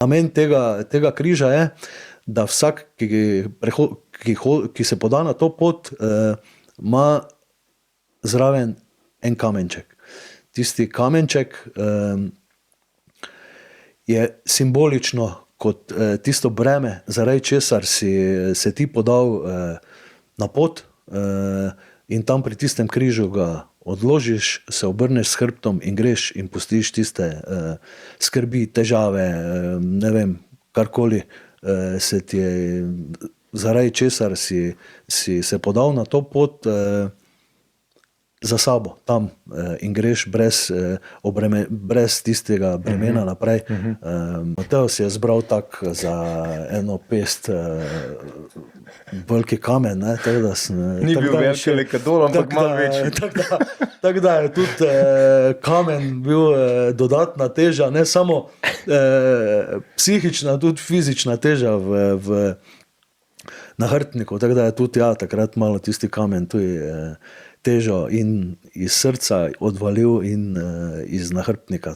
Namen tega križa je, da vsak, ki se poda na to pot, ima zraven en kamenček. Tisti kamenček je simbolično kot tisto breme, zaradi česar si se ti podal na pot, in tam pri tistem križu ga odložiš, se obrneš s hrbtom in greš in pustiš tiste skrbi, težave, ne vem, karkoli se ti je, zaradi česar si se podal na to pot, za sabo tam in greš brez tistega bremena naprej. Mateo si je zbral tak za eno pest veliki kamen, ne, tako da Ni bil veliki lekadol, ampak malo večji. Tako da je tudi kamen bil dodatna teža, ne samo psihična, tudi fizična teža v nahrbtniku, tako da je tudi takrat malo tisti kamen tudi težo in iz srca odvalil in iz nahrbtnika.